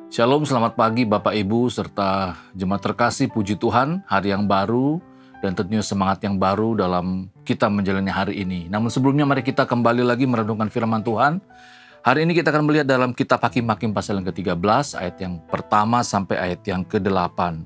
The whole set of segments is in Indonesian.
Shalom, selamat pagi Bapak Ibu serta jemaat terkasih, puji Tuhan, hari yang baru dan tentunya semangat yang baru dalam kita menjalani hari ini. Namun sebelumnya mari kita kembali lagi merenungkan firman Tuhan. Hari ini kita akan melihat dalam kitab Hakim-Hakim pasal yang ke-13, ayat yang pertama sampai ayat yang ke-8.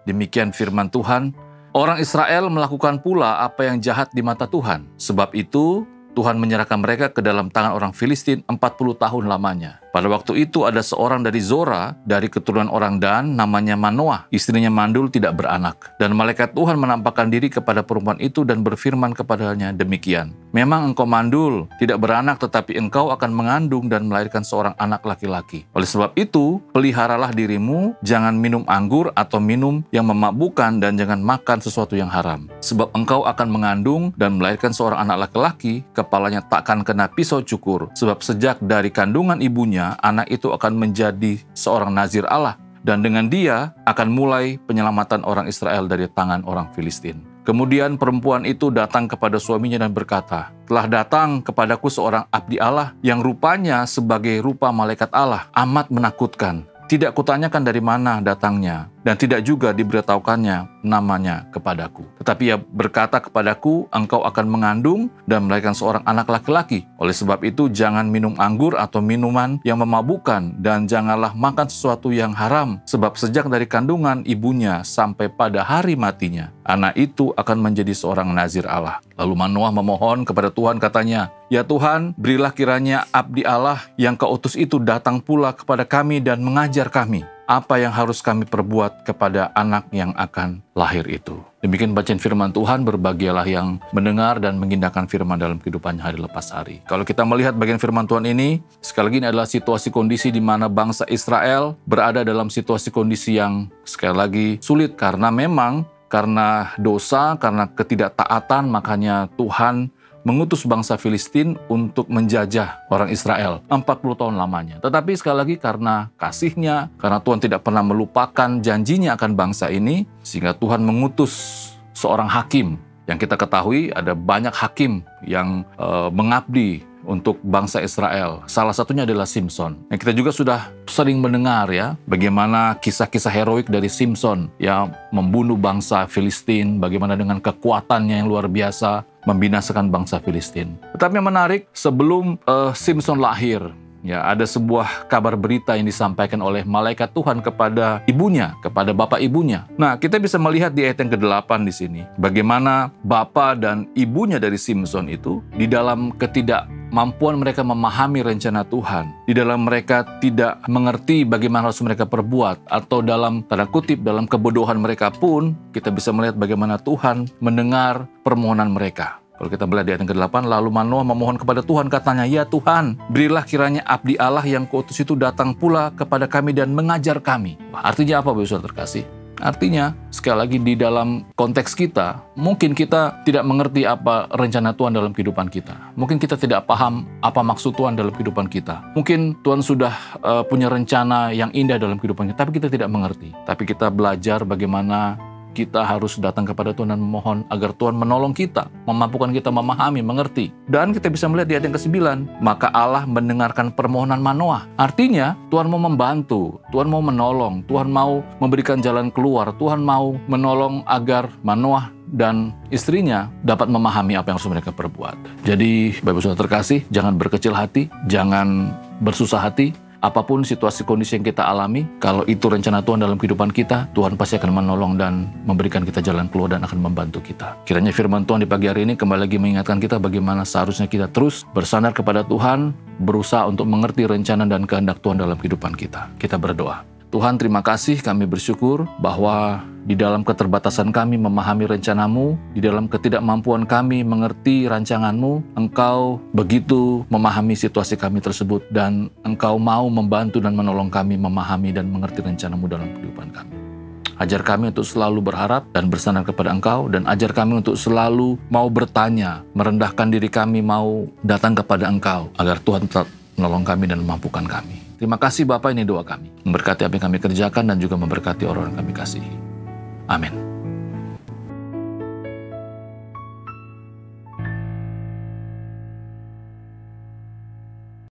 Demikian firman Tuhan, orang Israel melakukan pula apa yang jahat di mata Tuhan. Sebab itu Tuhan menyerahkan mereka ke dalam tangan orang Filistin 40 tahun lamanya. Pada waktu itu ada seorang dari Zora, dari keturunan orang Dan, namanya Manoah. Istrinya mandul tidak beranak. Dan malaikat Tuhan menampakkan diri kepada perempuan itu dan berfirman kepadanya demikian. Memang engkau mandul, tidak beranak, tetapi engkau akan mengandung dan melahirkan seorang anak laki-laki. Oleh sebab itu, peliharalah dirimu, jangan minum anggur atau minum yang memabukkan dan jangan makan sesuatu yang haram. Sebab engkau akan mengandung dan melahirkan seorang anak laki-laki, kepalanya takkan kena pisau cukur. Sebab sejak dari kandungan ibunya, anak itu akan menjadi seorang nazir Allah, dan dengan dia akan mulai penyelamatan orang Israel dari tangan orang Filistin. Kemudian perempuan itu datang kepada suaminya dan berkata, telah datang kepadaku seorang abdi Allah yang rupanya sebagai rupa malaikat Allah, amat menakutkan. Tidak kutanyakan dari mana datangnya, dan tidak juga diberitahukannya namanya kepadaku. Tetapi ia berkata kepadaku, engkau akan mengandung dan melahirkan seorang anak laki-laki. Oleh sebab itu, jangan minum anggur atau minuman yang memabukkan, dan janganlah makan sesuatu yang haram, sebab sejak dari kandungan ibunya sampai pada hari matinya, anak itu akan menjadi seorang nazir Allah. Lalu Manoah memohon kepada Tuhan, katanya, ya Tuhan, berilah kiranya abdi Allah yang kau utus itu datang pula kepada kami dan mengajar kami apa yang harus kami perbuat kepada anak yang akan lahir itu. Demikian bacaan firman Tuhan, berbahagialah yang mendengar dan mengindahkan firman dalam kehidupannya hari lepas hari. Kalau kita melihat bagian firman Tuhan ini, sekali lagi ini adalah situasi kondisi di mana bangsa Israel berada dalam situasi kondisi yang sekali lagi sulit karena dosa, karena ketidaktaatan, makanya Tuhan mengutus bangsa Filistin untuk menjajah orang Israel 40 tahun lamanya. Tetapi sekali lagi karena kasihnya, karena Tuhan tidak pernah melupakan janjinya akan bangsa ini, sehingga Tuhan mengutus seorang hakim. Yang kita ketahui ada banyak hakim yang mengabdi untuk bangsa Israel. Salah satunya adalah Simson. Yang kita juga sudah sering mendengar ya, bagaimana kisah-kisah heroik dari Simson yang membunuh bangsa Filistin, bagaimana dengan kekuatannya yang luar biasa membinasakan bangsa Filistin. Tetapi yang menarik, sebelum Simson lahir, ya, ada sebuah kabar berita yang disampaikan oleh malaikat Tuhan kepada ibunya, kepada bapak ibunya. Nah, kita bisa melihat di ayat yang ke-8 di sini, bagaimana bapak dan ibunya dari Simson itu, di dalam ketidakmampuan mereka memahami rencana Tuhan, di dalam mereka tidak mengerti bagaimana harus mereka perbuat, atau dalam tanda kutip, dalam kebodohan mereka pun, kita bisa melihat bagaimana Tuhan mendengar permohonan mereka. Kalau kita melihat di ayat yang ke-8, lalu Manoah memohon kepada Tuhan, katanya, ya Tuhan, berilah kiranya abdi Allah yang kuutus itu datang pula kepada kami dan mengajar kami. Artinya apa, Bapak Saudara terkasih? Artinya, sekali lagi di dalam konteks kita, mungkin kita tidak mengerti apa rencana Tuhan dalam kehidupan kita. Mungkin kita tidak paham apa maksud Tuhan dalam kehidupan kita. Mungkin Tuhan sudah punya rencana yang indah dalam kehidupan kita, tapi kita tidak mengerti. Tapi kita belajar bagaimana kita harus datang kepada Tuhan dan memohon agar Tuhan menolong kita, memampukan kita memahami, mengerti. Dan kita bisa melihat di ayat yang ke-9, maka Allah mendengarkan permohonan Manoah. Artinya, Tuhan mau membantu, Tuhan mau menolong, Tuhan mau memberikan jalan keluar, Tuhan mau menolong agar Manoah dan istrinya dapat memahami apa yang harus mereka perbuat. Jadi, Bapak Saudara terkasih, jangan berkecil hati, jangan bersusah hati. Apapun situasi kondisi yang kita alami, kalau itu rencana Tuhan dalam kehidupan kita, Tuhan pasti akan menolong dan memberikan kita jalan keluar dan akan membantu kita. Kiranya firman Tuhan di pagi hari ini kembali lagi mengingatkan kita bagaimana seharusnya kita terus bersandar kepada Tuhan, berusaha untuk mengerti rencana dan kehendak Tuhan dalam kehidupan kita. Kita berdoa. Tuhan, terima kasih, kami bersyukur bahwa di dalam keterbatasan kami memahami rencana-Mu, di dalam ketidakmampuan kami mengerti rancangan-Mu, Engkau begitu memahami situasi kami tersebut, dan Engkau mau membantu dan menolong kami memahami dan mengerti rencana-Mu dalam kehidupan kami. Ajar kami untuk selalu berharap dan bersandar kepada Engkau, dan ajar kami untuk selalu mau bertanya, merendahkan diri kami, mau datang kepada Engkau, agar Tuhan tetap menolong kami dan memampukan kami. Terima kasih Bapak, ini doa kami. Memberkati apa yang kami kerjakan dan juga memberkati orang yang kami kasihi. Amin.